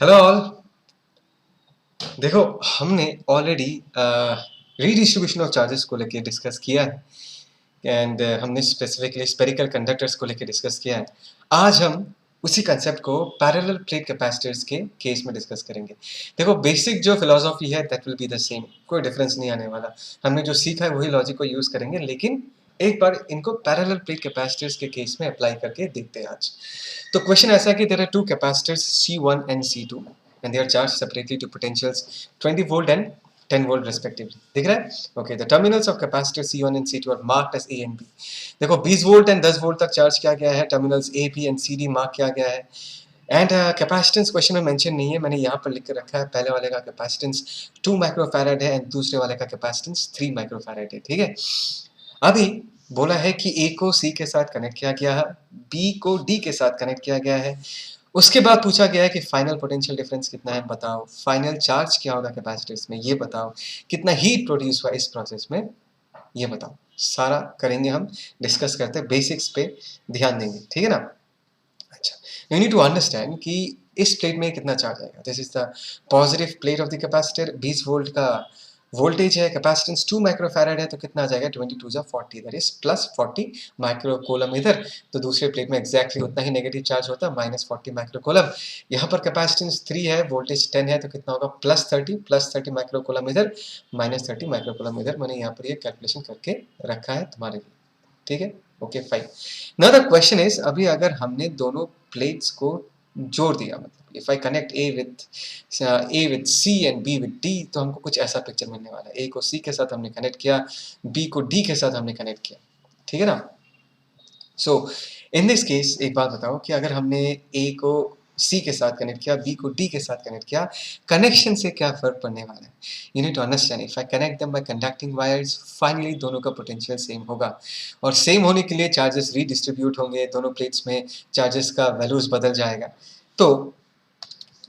Hello all. देखो, हमने already redistribution of charges को लेके डिस्कस किया है एंड हमने स्पेसिफिकली स्पेरिकल कंडक्टर्स को लेके डिस्कस किया है। आज हम उसी कंसेप्ट को पैरेलल प्लेट कैपेसिटर्स के केस में डिस्कस करेंगे। देखो, बेसिक जो फिलॉसफी है that will be the same, कोई डिफरेंस नहीं आने वाला। हमने जो सीखा है वही लॉजिक को यूज करेंगे, लेकिन एक बार इनको पैरेलल प्लेट कैपेसिटर्स के केस में अप्लाई करके देखते हैं आज। तो क्वेश्चन ऐसा है कि there are two capacitors C1 and C2 and they are charged separately to potentials 20 volt and 10 volt respectively. दिख रहा है? Okay, the terminals of capacitor C1 and C2 are marked as A and B. देखो 20 volt and 10 volt तक charge किया गया है, terminals A, B and CD mark किया गया है। एंड कैपेसिटेंस क्वेश्चन में मेंशन नहीं है, मैंने यहाँ पर लिख के रखा है। पहले वाले का कैपेसिटेंस 2 माइक्रोफैराड है एंड दूसरे वाले का कैपेसिटेंस 3 माइक्रोफैराड है। ठीक है, अभी बोला है कि A को C के साथ कनेक्ट किया गया है, B को D के साथ कनेक्ट किया गया है। उसके बाद पूछा गया है कि फाइनल पोटेंशियल डिफरेंस कितना है बताओ, फाइनल चार्ज क्या होगा कैपेसिटर्स में ये बताओ, कितना हीट प्रोड्यूस हुआ इस प्रोसेस में ये बताओ। सारा करेंगे हम, डिस्कस करते हैं, बेसिक्स पे ध्यान देंगे, ठीक है ना। अच्छा, यू नीड टू अंडरस्टैंड कि इस प्लेट में कितना चार्ज आएगा। This is the positive plate of the capacitor, 20 volt का वोल्टेज है, कैपेसिटेंस 2 माइक्रोफैराड है, तो कितना आ जाएगा 22 जा 40, दैट इज प्लस 40 माइक्रोकूलम इधर। तो दूसरे प्लेट में एग्जैक्टली उतना ही नेगेटिव चार्ज होता है, माइनस 40 माइक्रोकूलम। यहाँ पर कैपेसिटेंस 3 है, वोल्टेज 10 है, तो कितना होगा प्लस 30 माइक्रोकूलम इधर, माइनस 30 माइक्रोकूलम इधर। मैंने यहाँ पर ये कैलकुलेशन करके रखा है तुम्हारे लिए, ठीक है। Okay fine. Now the question is, अभी अगर हमने दोनों प्लेट्स को जोड़ दिया, मतलब if I connect A with C and B with D, तो हमको कुछ ऐसा पिक्चर मिलने वाला है। A को C के साथ हमने कनेक्ट किया, B को D के साथ हमने कनेक्ट किया, ठीक है ना। सो इन दिस केस एक बात बताओ कि अगर हमने A को C के साथ कनेक्ट किया, B को D के साथ कनेक्ट किया, कनेक्शन से क्या फर्क पड़ने वाला है। You need to understand, if I connect them by conducting wires, finally दोनों का पोटेंशियल सेम होगा, और सेम होने के लिए चार्जेस रीडिस्ट्रीब्यूट होंगे, दोनों प्लेट्स में चार्जेस का वैल्यूज बदल जाएगा। तो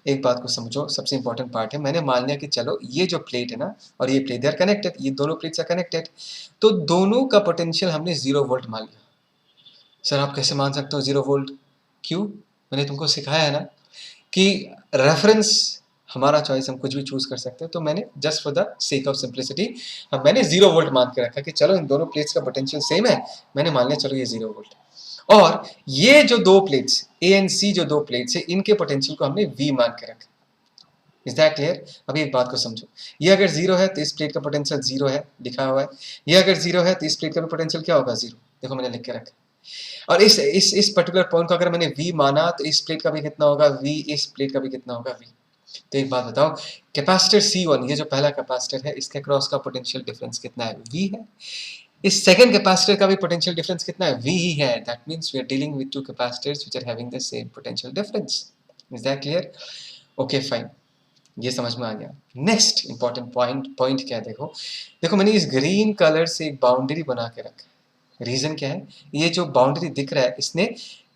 एक बात को समझो, सबसे इंपॉर्टेंट पार्ट है, मैंने मान लिया कि चलो ये जो प्लेट है ना और ये प्लेट, दे आर कनेक्टेड, ये दोनों प्लेट्स आर कनेक्टेड, तो दोनों का पोटेंशियल हमने 0 वोल्ट मान लिया। सर आप कैसे मान सकते हो 0 वोल्ट? क्यों? मैंने तुमको सिखाया है ना कि रेफरेंस हमारा चॉइस, हम कुछ भी चूज कर सकते हैं। तो मैंने just for the sake of simplicity मैंने 0 वोल्ट मान के रखा कि चलो इन दोनों प्लेट्स का पोटेंशियल सेम है, मैंने मान लिया चलो ये 0 वोल्ट। और ये जो दो प्लेट्स A एंड C, जो दो प्लेट्स है, इनके पोटेंशियल को हमने V मान के रखा। Is that clear? अभी एक बात को समझो, ये अगर 0 है तो इस प्लेट का पोटेंशियल 0 है, लिखा हुआ है। ये अगर 0 है तो इस प्लेट का भी पोटेंशियल क्या होगा 0, देखो मैंने लिख के रखा। और इस पर्टिकुलर पॉइंट को अगर मैंने V माना तो इस प्लेट का भी कितना होगा V, इस प्लेट का भी कितना होगा V। तो एक बात बताओ, कैपेसिटर C1, ये जो पहला कैपेसिटर है, इसके क्रॉस का पोटेंशियल डिफरेंस कितना है V है। इस सेकंड कैपेसिटर का भी पोटेंशियल डिफरेंस कितना है V ही है। That means we are dealing with two capacitors which are having the same potential difference. Is that clear? Okay fine, ये समझ में आ गया। नेक्स्ट इंपॉर्टेंट पॉइंट क्या है, देखो देखो मैंने इस ग्रीन कलर से एक बाउंड्री बना के रखा है। रीजन क्या है, ये जो बाउंड्री दिख रहा है इसने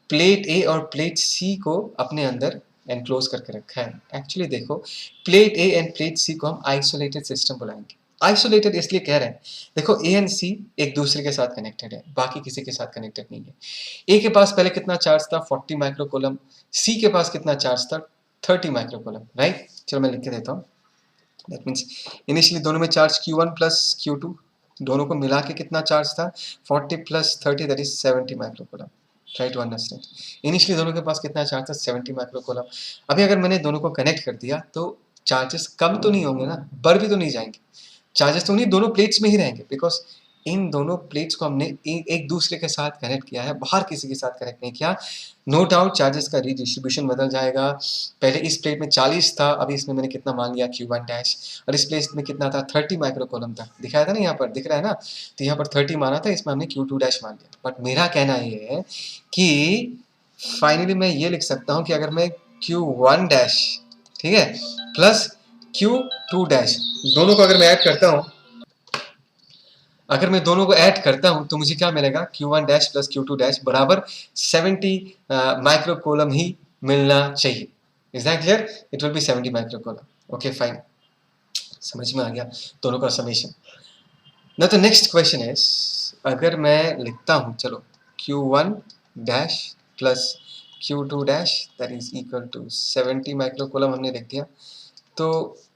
प्लेट A और प्लेट C को अपने अंदर एनक्लोज करके रखा है। एक्चुअली देखो, plate A end plate C को हम आइसोलेटेड सिस्टम बुलाएंगे। आइसोलेटेड इसलिए कह रहे हैं, देखो A एंड C एक दूसरे के साथ कनेक्टेड है, बाकी किसी के साथ कनेक्टेड नहीं है। A के पास पहले कितना चार्ज था 40 माइक्रोकूलम, C के पास कितना चार्ज था 30 माइक्रोकूलम, राइट। चलो मैं लिख के देता हूँ। दैट मीन्स इनिशियली दोनों में चार्ज Q1 प्लस Q2, दोनों को मिला के कितना चार्ज था 40 plus 30, that is 70 microcoulomb. Try to understand, initially दोनों के पास कितना चार्ज था 70 माइक्रोकूलम। अभी अगर मैंने दोनों को कनेक्ट कर दिया तो चार्जेस कम तो नहीं होंगे ना, बढ़ भी तो नहीं जाएंगे। चार्जेस तो उन्हीं दोनों प्लेट्स में ही रहेंगे, बिकॉज इन दोनों प्लेट्स को हमने एक दूसरे के साथ कनेक्ट किया है, बाहर किसी के साथ कनेक्ट नहीं किया। नो डाउट चार्जेस का रीडिस्ट्रीब्यूशन बदल जाएगा। पहले इस प्लेट में 40 था, अभी इसमें मैंने कितना मान लिया Q1 डैश, और इस प्लेट में कितना था 30 माइक्रोकूलम था, दिखाया था ना, यहाँ पर दिख रहा है ना। तो यहाँ पर 30 माना था, इसमें हमने Q2 डैश मान लिया। बट मेरा कहना ये है कि फाइनली मैं ये लिख सकता हूँ कि अगर मैं Q1 डैश, ठीक है, प्लस Q2 डैश, दोनों को अगर मैं ऐड करता हूँ, अगर मैं दोनों को ऐड करता हूं तो मुझे क्या मिलेगा Q1 dash plus Q2 dash बराबर 70 माइक्रोकूलम ही मिलना चाहिए। Is that clear? It will be 70 microcoulomb. Okay fine, समझ में आ गया दोनों का समेशन। ना तो नेक्स्ट क्वेश्चन इज, अगर मैं लिखता हूं, चलो Q1 dash plus Q2 dash that is equal to 70 microcoulomb हमने लिख दिया। तो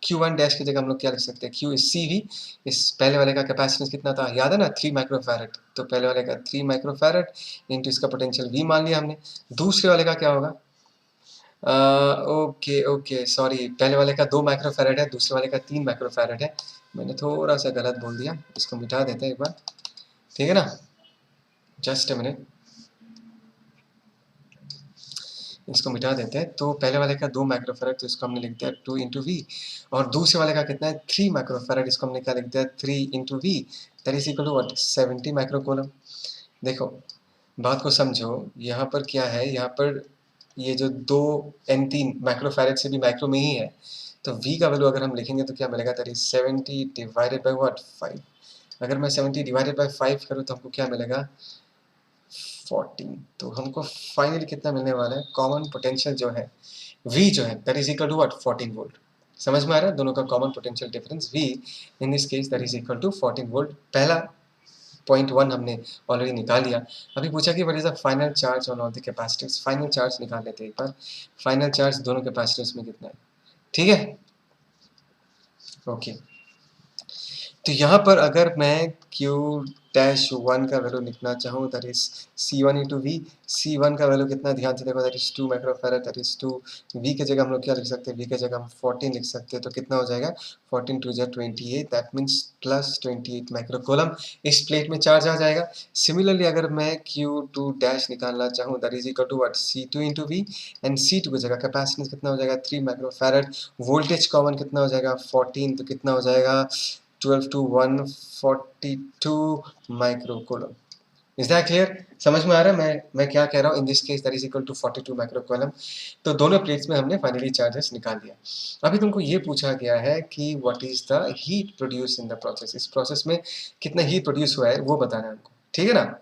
Q1 डैश की जगह हम लोग क्या लिख सकते हैं, Q इज CV। इस पहले वाले का कैपेसिटेंस कितना था, याद है ना, 3 माइक्रोफैरड। तो पहले वाले का 3 माइक्रोफैरड इंटू इसका पोटेंशियल V मान लिया हमने। दूसरे वाले का क्या होगा, ओके ओके सॉरी, पहले वाले का 2 माइक्रोफैरड है, दूसरे वाले का 3 माइक्रोफैरड है। मैंने थोड़ा सा गलत बोल दिया, इसको मिटा देते हैं एक बार, ठीक है ना, जस्ट अ मिनट, इसको मिटा देते हैं। तो पहले वाले का 2 माइक्रोफैरड, तो इसको हमने लिख दिया 2 इंटू वी। और दूसरे वाले का कितना है, 3 माइक्रोफैरड, इसको हमने क्या लिख दिया, 3 into V, that is equal to what, 70 microcoulomb. देखो बात को समझो, यहाँ पर क्या है, यहाँ पर ये जो 2 N3 माइक्रोफैरड से भी माइक्रो में ही है, तो v का वैल्यू अगर हम लिखेंगे तो क्या मिलेगा, that is 70 divided by what, 5। अगर मैं 70 डिवाइडेड बाय 5 करूँ तो हमको क्या मिलेगा, 14। तो हमको फाइनली कितना मिलने वाला है, कॉमन पोटेंशियल जो है V जो है that is equal to what, 14 volt. समझ में आ रहा है दोनों का common potential difference V in this case that is equal to 14 volt. पहला पॉइंट 1 हमने ऑलरेडी निकाल लिया। अभी पूछा कि what is the final charge on all the capacitors. Final charge निकाल लेते हैं एक बार। फाइनल चार्ज दोनों कैपेसिटर्स में कितना है, ठीक है, ओके। तो यहाँ पर अगर मैं Q डैश 1 का वैल्यू लिखना चाहूँ, that is C1 into we. C1 का वैल्यू कितना, ध्यान से देखो, that is 2 microfarad, that is 2। V की जगह हम लोग क्या लिख सकते हैं, V की जगह हम 14 लिख सकते हैं। तो कितना हो जाएगा, 14 two 28, that means plus 28 microcoulomb इस प्लेट में चार्ज आ जाएगा। सिमिलरली अगर मैं Q2 डैश निकालना चाहूँ, that is equal to what, C2 into V. And C2 की जगह कैपेसिटेंस कितना हो जाएगा, 3 माइक्रोफैरड। वोल्टेज कॉमन कितना हो जाएगा, 14, तो कितना हो जाएगा, 12 to 142 microcoulomb. Is that clear, समझ में आ रहा है मैं क्या कह रहा हूँ। In this case that is equal to 42 microcoulomb. तो दोनों प्लेट्स में हमने फाइनली चार्जेस निकाल दिया। अभी तुमको ये पूछा गया है कि what is the heat produce in the process. इस प्रोसेस में कितना हीट प्रोड्यूस हुआ है वो बताना है हमको, ठीक है ना।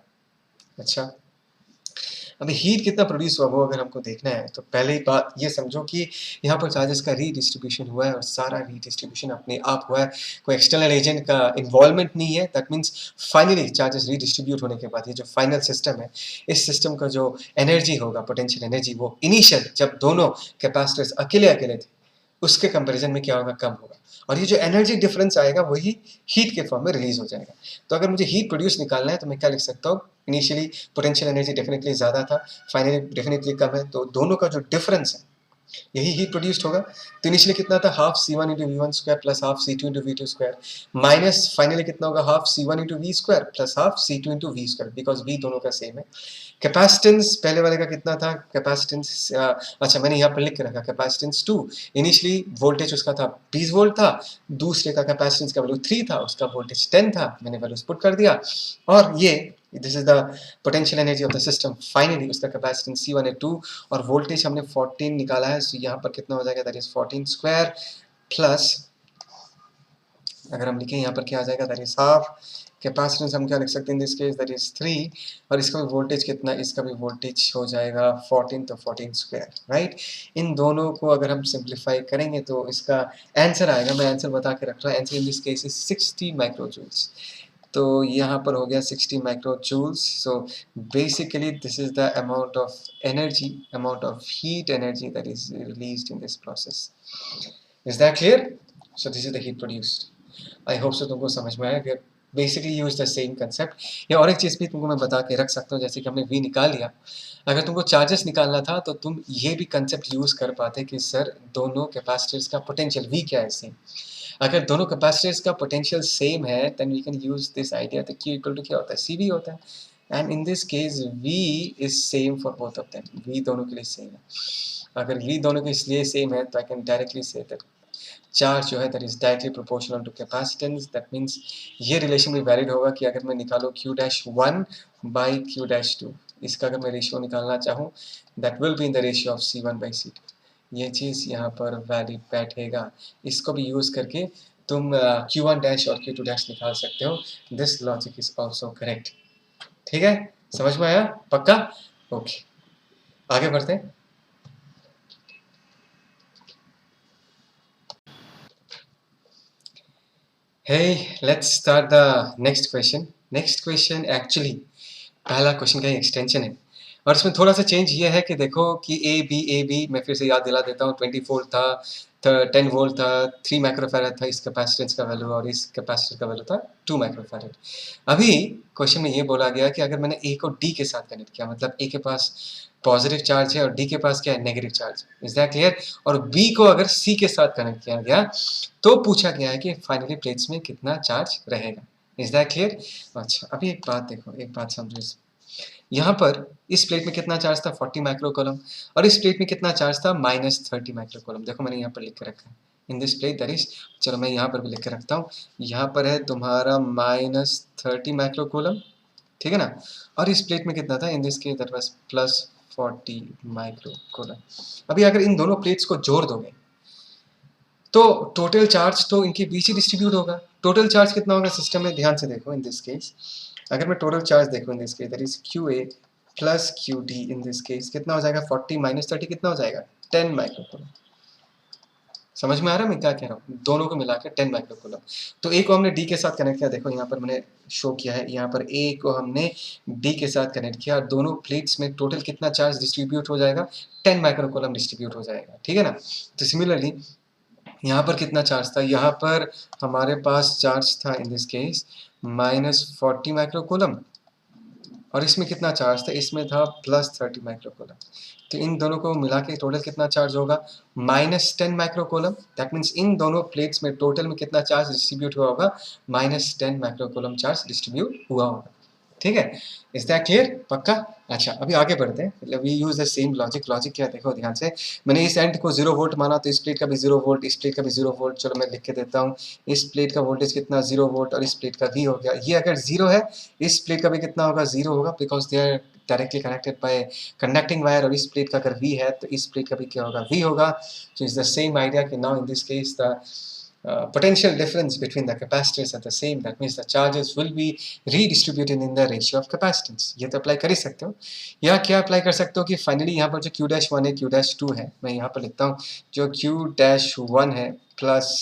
अच्छा, अभी हीट कितना प्रोड्यूस हुआ वो अगर हमको देखना है, तो पहले ही बात ये समझो कि यहाँ पर चार्जेस का रीडिस्ट्रीब्यूशन हुआ है, और सारा रीडिस्ट्रीब्यूशन अपने आप हुआ है, कोई एक्सटर्नल एजेंट का इन्वॉल्वमेंट नहीं है। That means finally charges redistribute होने के बाद ये जो फाइनल सिस्टम है, इस सिस्टम का जो एनर्जी होगा, पोटेंशियल एनर्जी, वो इनिशियल जब दोनों कैपेसिटर्स अकेले अकेले थे उसके कंपैरिजन में क्या होगा, कम होगा। और ये जो एनर्जी डिफरेंस आएगा वही हीट के फॉर्म में रिलीज हो जाएगा। तो अगर मुझे हीट प्रोड्यूस निकालना है तो मैं क्या लिख सकता हूँ, इनिशियली पोटेंशियल एनर्जी डेफिनेटली ज़्यादा था, फाइनली डेफिनेटली कम है, तो दोनों का जो डिफरेंस है यही हीट प्रोड्यूस्ड होगा। तो इनिशियली कितना था, half C1 into V one square plus half C2 into V two square, minus finally कितना होगा, half C1 into V square plus half C2 into V square, because we दोनों का same है। Capacitance पहले वाले का कितना था, कैपेसिटेंस अच्छा मैंने यहाँ पर लिख के रखा, कैपेसिटेंस 2। इनिशियली वोल्टेज उसका था 20 वोल्ट था, दूसरे का कैपेसिटेंस का वैल्यू 3 था, उसका वोल्टेज 10 था, मैंने वैल्यूज पुट कर दिया। और ये this is the potential energy of the system. Finally उसका कैपेसिटेंस C1 है 2 और वोल्टेज हमने 14 निकाला है, सो यहाँ पर कितना हो जाएगा, दैट इज 14 स्क्वायर प्लस, अगर हम लिखें यहाँ पर क्या आ जाएगा, दैट इज हाफ। कैपेसिटेंस हम क्या लिख सकते हैं इन दिस केस, दैट इज 3, और इसका भी वोल्टेज कितना, इसका भी वोल्टेज हो जाएगा 14, तो 14 स्क्वायर, राइट। इन दोनों को अगर हम सिंप्लीफाई करेंगे तो इसका आंसर आएगा, मैं आंसर बता के रख रहा हूँ, answer in this case is 60 microjoules. तो यहाँ पर हो गया 60 microjoules. So basically this is the amount of energy, amount of heat energy that is released in this process. Is that clear, so this is the heat produced. I hope so तुमको समझ में आया कि basically use the same concept. या और एक चीज़ भी तुमको मैं बता के रख सकता हूँ, जैसे कि हमने वी निकाल लिया, अगर तुमको चार्जेस निकालना था तो तुम ये भी कंसेप्ट यूज कर पाते कि सर दोनों कैपेसिटर्स का पोटेंशियल वी क्या है सेम। अगर दोनों कैपेसिटर्स का पोटेंशियल सेम है then we can use this idea, तो Q इक्वल टू क्या होता है, CV होता है। And in this case V is same for both of them, V दोनों के लिए सेम है। अगर V दोनों के लिए सेम है तो I can directly say that charge जो है that is directly proportional to capacitance. That means ये रिलेशन भी वैलिड होगा कि अगर मैं निकालूँ Q-1 बाई Q-2, इसका अगर मैं रेशियो निकालना चाहूँ that will be in the ratio of C1 by C2। ये चीज़ यहाँ पर वैलिड बैठेगा। इसको भी यूज़ करके तुम Q1 डैश और Q2 डैश निकाल सकते हो। This logic is also correct. ठीक है, समझ में आया, पक्का, ओके, आगे बढ़ते हैं। Hey, let's start the next question. Next question actually पहला क्वेश्चन का एक्सटेंशन है, और इसमें थोड़ा सा चेंज ये है कि देखो कि ए बी मैं फिर से याद दिला देता हूँ, 20 वोल्ट था, 10 वोल्ट था, 3 माइक्रोफैरड था इस कैपेसिटेंस का वैल्यू, और इस कैपेसिटर का वैल्यू था 2 माइक्रोफैरड। अभी क्वेश्चन में ये बोला गया कि अगर मैंने ए को डी के साथ कनेक्ट किया, मतलब ए के पास पॉजिटिव चार्ज है और डी के पास क्या है, negative charge. Is that clear? और बी को अगर सी के साथ कनेक्ट किया गया तो पूछा गया है कि फाइनली प्लेट्स में कितना चार्ज रहेगा। Is that clear? अच्छा, अभी एक बात देखो, एक बात समझो। यहाँ पर इस प्लेट में कितना चार्ज था, 40 माइक्रोकूलम, और इस प्लेट में कितना चार्ज था, -30 माइक्रोकूलम। देखो मैंने यहाँ पर लिख के रखा है, in this plate that is, चलो मैं यहाँ पर भी लिख के रखता हूँ, यहाँ पर है तुम्हारा -30 माइक्रोकूलम, ठीक है ना। और इस प्लेट में कितना था, इन this case that was +40 microcoulomb. अभी अगर इन दोनों प्लेट्स को जोड़ दोगे तो टोटल चार्ज तो इनके बीच ही डिस्ट्रीब्यूट होगा। टोटल चार्ज कितना होगा सिस्टम में, ध्यान से देखो। इन दिस केस अगर मैं टोटल चार्ज देखूँ, इन this case that is QA plus QD, in this case कितना हो जाएगा, 40 - 30 कितना हो जाएगा, 10 माइक्रोकूलम। समझ में आ रहा है मैं क्या कह रहा हूँ, दोनों को मिलाकर 10 माइक्रोकूलम। तो ए को हमने डी के साथ कनेक्ट किया, देखो यहाँ पर मैंने शो किया है, यहाँ पर ए को हमने डी के साथ कनेक्ट किया, और दोनों प्लेट्स में टोटल कितना चार्ज डिस्ट्रीब्यूट हो जाएगा, 10 माइक्रोकूलम डिस्ट्रीब्यूट हो जाएगा, ठीक है ना। तो सिमिलरली यहाँ पर कितना चार्ज था, यहाँ पर हमारे पास चार्ज था इन दिस केस -40 माइक्रोकूलम, और इसमें कितना चार्ज था, इसमें था +30 माइक्रोकूलम। तो इन दोनों को मिला के टोटल कितना चार्ज होगा, -10 माइक्रोकूलम। दैट मीन्स इन दोनों प्लेट्स में टोटल में कितना चार्ज डिस्ट्रीब्यूट हुआ होगा, -10 माइक्रोकूलम चार्ज डिस्ट्रीब्यूट हुआ होगा, ठीक है। इज दैट क्लियर, पक्का? अच्छा, अभी आगे बढ़ते हैं, मतलब we use the same logic. Logic क्या, देखो ध्यान से, मैंने इस एंड को 0 वोल्ट माना, तो इस प्लेट का भी 0 वोल्ट, इस प्लेट का भी 0 वोल्ट। चलो मैं लिख के देता हूँ, इस प्लेट का वोल्टेज कितना, 0 वोल्ट, और इस प्लेट का V हो गया। ये अगर 0 है, इस प्लेट का भी कितना होगा, 0 होगा, because they are directly connected by conducting wire. और इस प्लेट का अगर V है तो इस प्लेट का भी क्या होगा, V होगा। So is the same idea कि now in this case the potential difference between the capacitors are the same. That means the charges will be redistributed in the ratio of capacitance. ये तो apply कर ही सकते हो। या क्या apply कर सकते हो कि फाइनली यहाँ पर जो Q-1 है, Q-2 है, मैं यहाँ पर लिखता हूँ, जो Q-1 है प्लस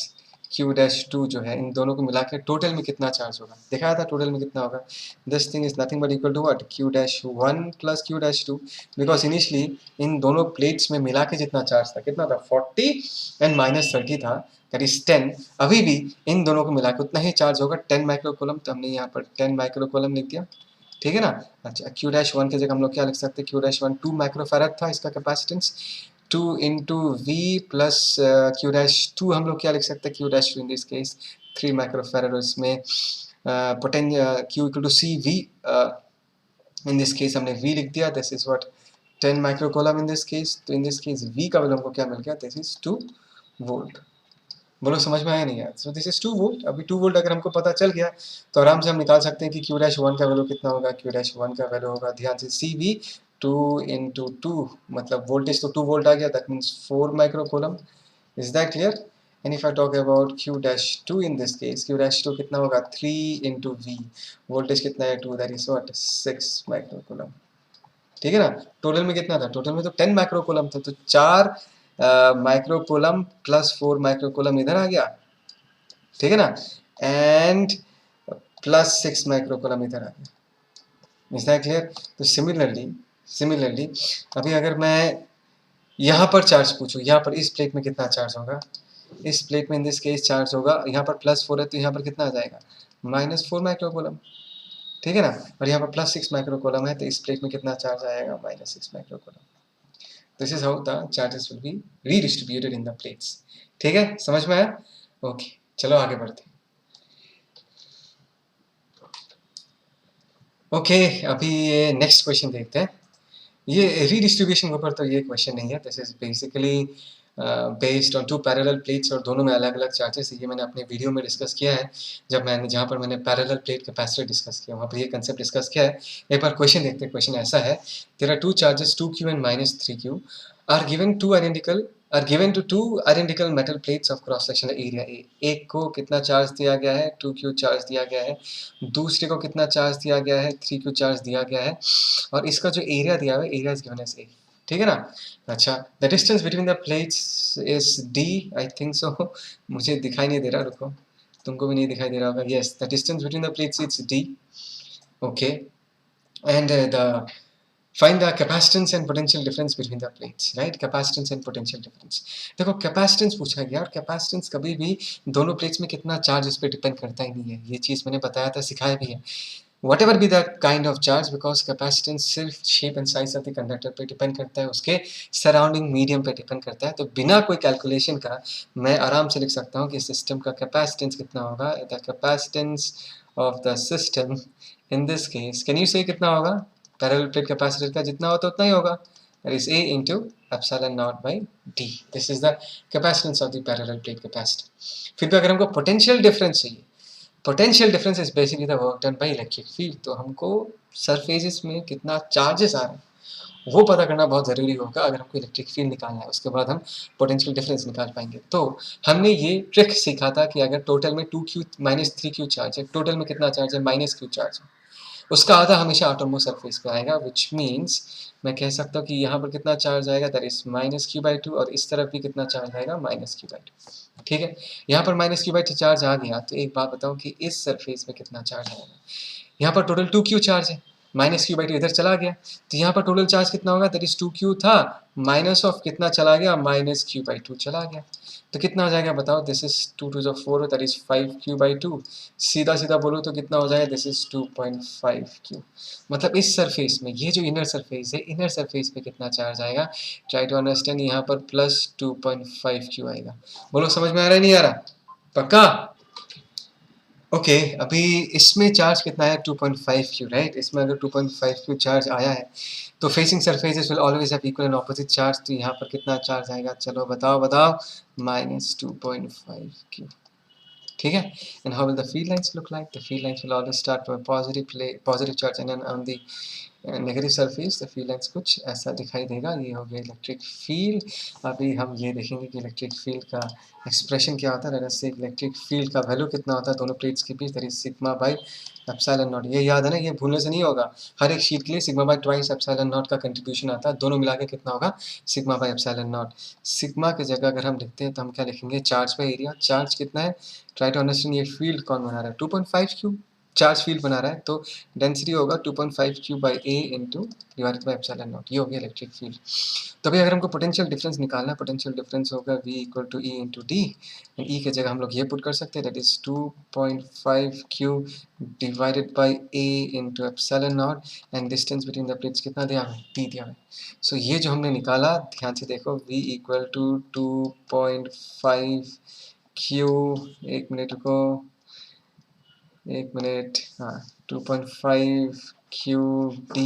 Q-2 जो है, इन दोनों को मिला के टोटल में कितना चार्ज होगा, दिखाया था टोटल में कितना होगा। This thing is nothing but equal to what, Q-1 plus Q-2, because initially इन दोनों प्लेट्स में मिला के जितना चार्ज था, कितना था, 40 एंड -30 था, दैट इज 10। अभी भी इन दोनों को मिलाकर उतना ही चार्ज होगा, 10 माइक्रोकूलम। तो हमने यहाँ पर 10 माइक्रोकूलम लिख दिया, ठीक है ना। अच्छा, Q-1 की जगह हम लोग क्या लिख सकते हैं, Q-1 2 माइक्रोफैरड था इसका capacitance, 2 into V plus Q-2 हम लोग क्या लिख सकते हैं, Q-2 in this case 3 microfarad, और इसमें Q equal to CV, in this case हमने V लिख दिया, this is what 10 microcoulomb in this case. तो इन दिस केस V का वैल्यू हमको क्या मिल गया, दिस इज 2 वोल्ट। बोलो समझ में आया नहीं यार? सो दिस इज 2 वोल्ट। अभी 2 वोल्ट अगर हमको पता चल गया तो आराम से हम निकाल सकते हैं कि Q-1 का वैल्यू कितना होगा। Q-1 का वैल्यू होगा, ध्यान से, CV 2 इंटू 2, मतलब वोल्टेज तो 2 वोल्ट आ गया, that means 4 microcoulomb. Is that clear? And if I talk about Q-2 in this case, Q-2 कितना होगा, 3 इंटू V, वोल्टेज कितना है 2, दैट इज व्हाट 6 माइक्रोकूलम, ठीक है ना। टोटल में कितना था, टोटल में तो 10 माइक्रोकूलम था, तो 4 माइक्रोकूलम प्लस 4 माइक्रोकूलम इधर आ गया, ठीक है ना, एंड प्लस 6 माइक्रोकूलम इधर आ गया। Is that clear? तो सिमिलरली अभी अगर मैं यहाँ पर चार्ज पूछूँ, यहाँ पर इस प्लेट में कितना चार्ज होगा, इस प्लेट में इन दिस केस चार्ज होगा, यहाँ पर +4 है तो यहाँ पर कितना आ जाएगा, -4 माइक्रोकूलम, ठीक है ना। और यहाँ पर +6 माइक्रोकूलम है तो इस प्लेट में कितना चार्ज आएगा, -6 microcoulomb. This is how the charges will be redistributed in the plates, ठीक है, समझ में आया? ओके, चलो आगे बढ़ते हैं। ओके, अभी ये नेक्स्ट क्वेश्चन देखते हैं। ये रीडिस्ट्रीब्यूशन के ऊपर तो ये क्वेश्चन नहीं है, this is basically based on 2 parallel plates, और दोनों में अलग अलग चार्जेस। ये मैंने अपने वीडियो में डिस्कस किया है, जब मैंने जहाँ पर मैंने पैरेलल प्लेट कैपेसिटर डिस्कस किया, वहाँ पर ये कंसेप्ट डिस्कस किया है। एक बार क्वेश्चन देखते हैं। क्वेश्चन ऐसा है, there are 2 charges 2Q and -3Q are given to two identical metal plates of cross sectional area A। एक को कितना चार्ज दिया गया है, 2Q चार्ज दिया गया है, दूसरे को कितना चार्ज दिया गया है, 3Q चार्ज दिया गया है, और इसका जो एरिया दिया हुआ है, area is given as A, ठीक है ना। अच्छा, the distance between the plates is D, I think so, मुझे दिखाई नहीं दे रहा, रुको, तुमको भी नहीं दिखाई दे रहा होगा। Yes, the distance between the plates is D, okay, and the find the capacitance and potential difference between the plates, right? Capacitance and potential difference. देखो कैपेसिटेंस पूछा गया, और कैपेसिटेंस कभी भी दोनों प्लेट्स में कितना चार्ज उस पर डिपेंड करता ही नहीं है। ये चीज़ मैंने बताया था, सिखाया भी है। whatever be the kind of charge, because capacitance सिर्फ shape and size of the conductor पे डिपेंड करता है, उसके सराउंडिंग मीडियम पे डिपेंड करता है। तो बिना कोई कैलकुलेशन का मैं आराम से लिख सकता हूँ कि सिस्टम का कैपेसिटेंस कितना होगा। The capacitance of the system in this case, can you से कितना होगा? पैरेलल प्लेट कैपेसिटर का जितना होता है उतना ही होगा, that is A into epsilon naught by D। This is the capacitance of the parallel plate capacitor. फिर भी अगर हमको पोटेंशियल डिफरेंस चाहिए, potential difference is basically the work done by electric field. तो हमको सरफेसेस में कितना चार्जेस आ रहे हैं वो पता करना बहुत ज़रूरी होगा अगर हमको इलेक्ट्रिक फील्ड निकालना है। उसके बाद हम पोटेंशियल डिफरेंस निकाल पाएंगे। तो हमने ये ट्रिक सीखा था कि अगर टोटल में 2q माइनस 3q चार्ज है, टोटल में कितना चार्ज है? माइनस q चार्ज है, उसका आधा हमेशा आटोमोस्ट सरफेस पे आएगा, विच मीन्स मैं कह सकता हूँ कि यहाँ पर कितना चार्ज आएगा, दैट इज माइनस q/2, और इस तरफ भी कितना चार्ज आएगा? Minus q/2। ठीक है, यहाँ पर माइनस q/2 चार्ज आ गया, तो एक बात बताओ कि इस सरफेस में कितना चार्ज आएगा? यहाँ पर टोटल 2q चार्ज है, माइनस q/2 इधर चला गया, तो यहाँ पर टोटल चार्ज कितना होगा? दैट इज 2q था, माइनस ऑफ कितना चला गया? माइनस q/2 चला गया। तो कितना हो जाएगा बताओ? This is 2 2 4, that is 5q/2। सीधा सीधा बोलो तो कितना हो जाएगा? This is 2.5q। मतलब इस सरफेस में, ये जो इनर सरफेस है, इनर सरफेस पे कितना चार्ज आएगा? Try to understand. यहाँ पर प्लस 2.5q आएगा। बोलो समझ में आ रहा है, नहीं आ रहा? पक्का? ओके अभी इसमें चार्ज कितना है? 2.5q, right? इसमें अगर 2.5q चार्ज आया है तो facing surfaces will always have equal and opposite charge. तो यहाँ पर कितना चार्ज आएगा? चलो बताओ बताओ। Minus 2.5q। ठीक है, and how will the field lines look like? The field lines will always start from positive charge and on the negative surface the field lines कुछ ऐसा दिखाई देगा। ये हो गया इलेक्ट्रिक फील्ड। अभी हम ये देखेंगे कि इलेक्ट्रिक फील्ड का एक्सप्रेशन क्या होता है। लेट अस से इलेक्ट्रिक फील्ड का वैल्यू कितना होता है दोनों प्लेट्स के बीच, that is sigma by epsilon not. ये याद है ना, ये भूलने से नहीं होगा। हर एक शीट के लिए sigma by twice epsilon not का कंट्रीब्यूशन आता है, दोनों मिला के कितना होगा? Sigma by epsilon not. Sigma की जगह अगर हम लिखते हैं तो हम क्या लिखेंगे? Charge by area. चार्ज कितना है? Try to understand. ये फील्ड कौन बना रहा है? 2.5q चार्ज फील्ड बना रहा है, तो डेंसिटी होगा 2.5q by A into divided by epsilon not. ये हो गया इलेक्ट्रिक फील्ड। तभी अगर हमको पोटेंशियल डिफरेंस निकालना है, पोटेंशियल डिफरेंस होगा V equal to E into D. And E की जगह हम लोग ये पुट कर सकते हैं, that is 2.5q divided by A into epsilon not. And distance between the plates कितना दिया है? D दिया है। सो ये जो हमने निकाला, ध्यान से देखो, V इक्वल टू 2.5q, एक मिनट रुको, एक मिनट, हाँ, 2.5q d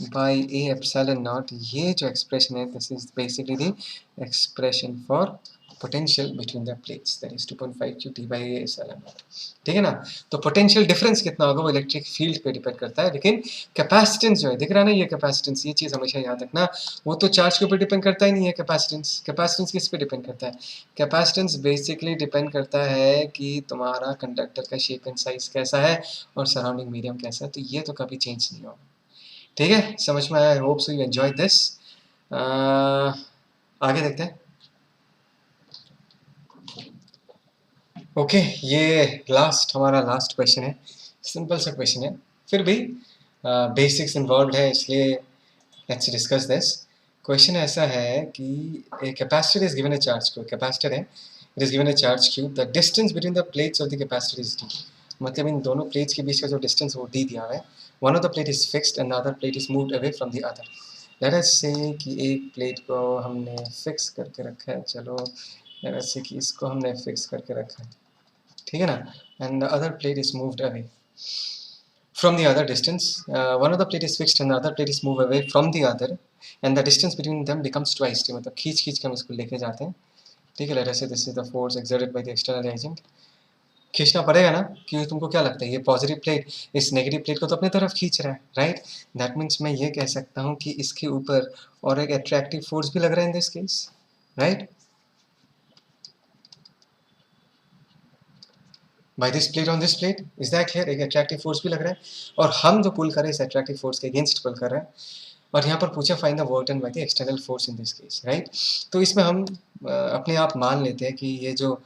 by A epsilon not. ये जो एक्सप्रेशन है, this is basically the expression for potential between the plates, that is 2.5q d by A epsilon naught. ठीक है ना? तो पोटेंशियल डिफरेंस कितना होगा वो इलेक्ट्रिक फील्ड पे डिपेंड करता है, लेकिन कैपेसिटेंस जो है, दिख रहा है ना ये कैपेसिटेंस, ये चीज़ हमेशा याद रखना, वो तो चार्ज के ऊपर डिपेंड करता ही नहीं है। कैपेसिटेंस, कैपेसिटेंस किस पे डिपेंड करता है? कैपेसिटेंस बेसिकली डिपेंड करता है कि तुम्हारा कंडक्टर का शेप एंड साइज कैसा है और सराउंडिंग मीडियम कैसा है। तो ये तो कभी चेंज नहीं होगा। ठीक है, समझ में आया? आई hope so you enjoy this. आगे देखते हैं। ओके ये हमारा लास्ट क्वेश्चन है। सिंपल सा क्वेश्चन है, फिर भी बेसिक्स इन्वॉल्व है, इसलिए लेट्स डिस्कस दिस। क्वेश्चन ऐसा है कि a capacitor is given a charge q, capacitor है, it is given a charge q, the distance between the plates of the capacitor is d। मतलब इन दोनों प्लेट्स के बीच का जो डिस्टेंस वो d दिया हुआ है। one of the plate is fixed and the other plate is moved away from the other। let us say कि एक प्लेट को हमने फिक्स करके रखा है, चलो let us say कि इसको हमने फिक्स करके रखा है, ठीक है ना, and the other plate is moved away from the other distance। one of the plate is fixed and the other plate is moved away from the other and the distance between them becomes twice d। मतलब खींच खींच के हम इसको लेके जाते हैं, ठीक है। लेट अस से this is the force exerted by the external agent. खींचना पड़ेगा ना, क्योंकि तुमको क्या लगता है ये पॉजिटिव प्लेट इस नेगेटिव प्लेट को तो अपने तरफ खींच रहा है, राइट? दैट मीन्स मैं ये कह सकता हूँ कि इसके ऊपर और एक अट्रैक्टिव फोर्स भी लग रहा है in this case, right? By this plate on this plate, is that clear? एक अट्रैक्टिव फोर्स भी लग रहा है और हम जो पुल कर रहे हैं इस अट्रैक्टिव फोर्स के अगेंस्ट पुल कर रहे हैं। और यहाँ पर पूछा find the work done by the external force in this case, right? तो इसमें हम अपने आप मान लेते हैं कि ये जो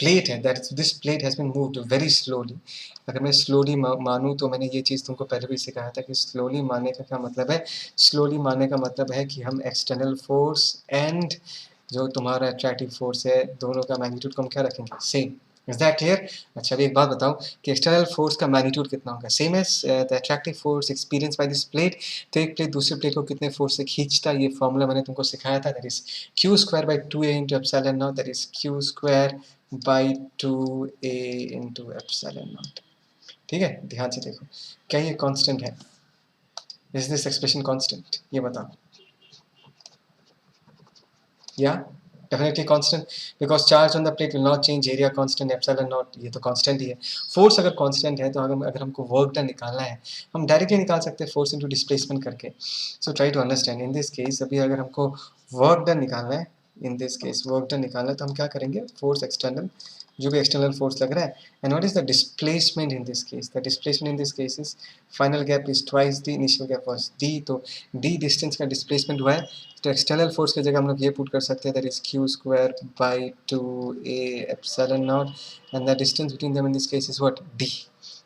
प्लेट है, that this plate has been moved very slowly. अगर मैं स्लोली मानूँ तो मैंने ये चीज़ तुमको पहले भी सिखाया था कि स्लोली मानने का क्या मतलब है। स्लोली मानने का मतलब है कि हम एक्सटर्नल फोर्स एंड जो तुम्हारा अट्रैक्टिव फोर्स है, दोनों का मैग्नीट्यूड को हम क्या रखेंगे, सेम। Is that clear? अच्छा, अभी एक बात बताओ कि एक्सटर्नल फोर्स का मैग्नीट्यूड कितना होगा, same as the attractive force experience by this plate. तो एक प्लेट दूसरी प्लेट को कितने फोर्स से खींचता है, ये फॉर्मूला मैंने तुमको सिखाया था, that is Q square by 2a into epsilon not, that is Q square by 2a into epsilon naught. ठीक है, ध्यान से देखो, क्या ये कांस्टेंट है? Is this expression constant? ये बताओ। या definitely constant, because charge on the plate will not change, area constant, epsilon not ये तो कांस्टेंट ही है। फोर्स अगर कांस्टेंट है तो अगर हमको वर्क डन निकालना है, हम डायरेक्टली निकाल सकते हैं फोर्स इनटू डिस्प्लेसमेंट करके। So try to understand in this case. अभी अगर हमको वर्क डन निकालना है, in this case work done निकालना है, तो हम क्या करेंगे, फोर्स एक्सटर्नल, जो भी एक्सटर्नल फोर्स लग रहा है, and what is the displacement in this case? The displacement in this case is final gap is twice the initial gap was D, तो डी डिस्टेंस का डिस्प्लेसमेंट हुआ है, तो एक्सटर्नल फोर्स की जगह हम लोग ये पुट कर सकते हैं, that is Q square by 2a epsilon not, and the distance between them in this case is what, d।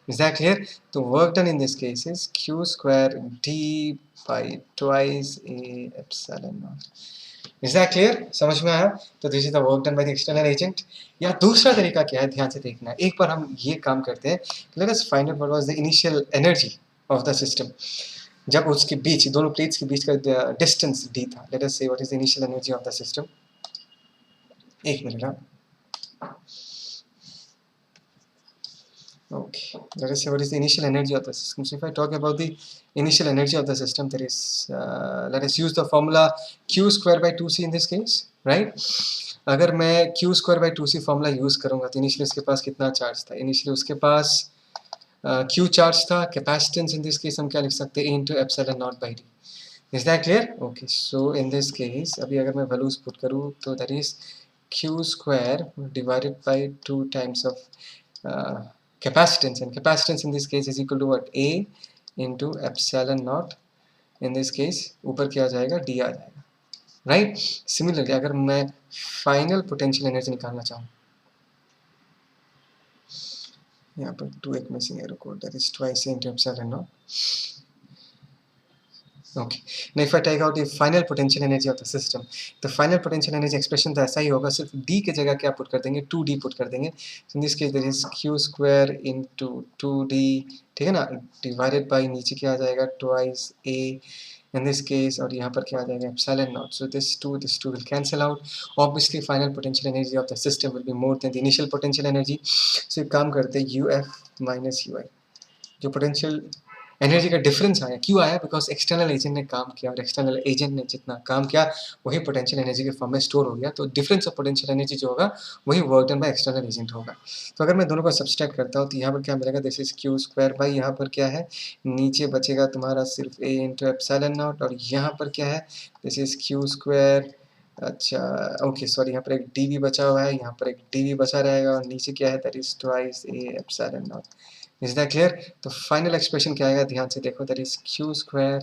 Is that clear? तो work done in this case is Q square d by twice a epsilon not. Is that clear? समझ में आया? तो this is the work done by the external agent. या दूसरा तरीका क्या है, ध्यान से देखना है। एक बार हम ये काम करते हैं, let us find out what was the initial energy of the system जब उसके बीच, दोनों प्लेट्स के बीच का डिस्टेंस d था। लेट अस से what is the initial energy of the system. एक मिनट, हाँ। Okay, let us say what is the initial energy of the system. So if I talk about the initial energy of the system, there is, let us use the formula q square by 2c in this case, right? अगर मैं q square by 2c formula use करूंगा तो initially उसके पास कितना charge था? Initially उसके पास q charge था। Capacitance in this case हम क्या लिख सकते हैं, into epsilon not by D. Is that clear? Okay, so in this case अभी अगर मैं वैल्यूज पुट करूँ तो that is q square divided by 2 times of capacitance, and capacitance in this case is equal to what, a into epsilon naught, in this case ऊपर क्या आ जाएगा, d आ जाएगा, right? Similarly अगर मैं फाइनल पोटेंशियल एनर्जी निकालना चाहूँ, यहाँ पर 2 एक मिसिंग है, रुको, that is twice into epsilon naught. Okay, now if I take out the final potential energy of the system, तो final potential energy expression तो ऐसा ही होगा, सिर्फ d के जगह क्या पुट कर देंगे, 2d पुट कर देंगे। So in this case there is q square into 2d, ठीक है ना, divided by नीचे क्या आ जाएगा, twice a in this case, और यहाँ पर क्या आ जाएगा, epsilon naught. So this 2 will cancel out. Obviously final potential energy of the system will be more than the initial potential energy. So एक काम करते हैं, uf minus ui, जो पोटेंशियल एनर्जी का डिफरेंस आया, क्यों आया? बिकॉज एक्सटर्नल एजेंट ने काम किया, और एक्सटर्नल एजेंट ने जितना काम किया वही पोटेंशियल एनर्जी के फॉर्म में स्टोर हो गया। तो डिफरेंस ऑफ पोटेंशियल एनर्जी जो होगा वही work done by external agent होगा। तो अगर मैं दोनों को सब्सट्रैक्ट करता हूँ तो यहाँ पर क्या मिलेगा, this is Q square by, यहाँ पर क्या है, नीचे बचेगा तुम्हारा सिर्फ a इंटू एप्सिलॉन नॉट, और यहाँ पर क्या है, दिस इज क्यू स्क्वायर, अच्छा ओके सॉरी, यहाँ पर एक डी भी बचा हुआ है, यहाँ पर एक डी भी बचा रहेगा, और नीचे क्या है, that is twice a epsilon not. Is that clear? तो फाइनल एक्सप्रेशन क्या आएगा, ध्यान से देखो, that is Q square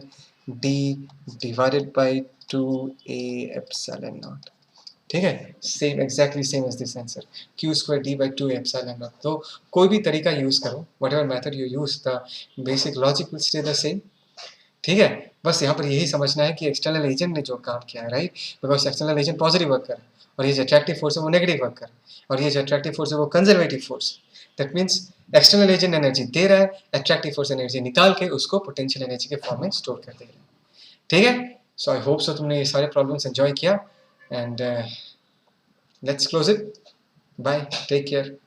D divided by 2a epsilon naught. ठीक है, same exactly same as this answer, Q square D by 2 epsilon naught. तो कोई भी तरीका यूज करो, whatever method you use, the basic logic will stay the same. ठीक है, बस यहाँ पर यही समझना है कि एक्सटर्नल एजेंट ने जो काम किया है, right, because external agent positive work कर, और ये जो अट्रैक्टिव फोर्स है वो नेगेटिव वर्क कर, और ये जो अट्रैक्टिव फोर्स है वो conservative force. That means external agent energy दे रहा है, अट्रैक्टिव फोर्स एनर्जी निकाल के उसको पोटेंशियल एनर्जी के फॉर्म में स्टोर कर दे रहा है। ठीक है, सो आई होप सो तुमने ये सारे प्रॉब्लम्स एंजॉय किया, and let's close it. Bye, take care.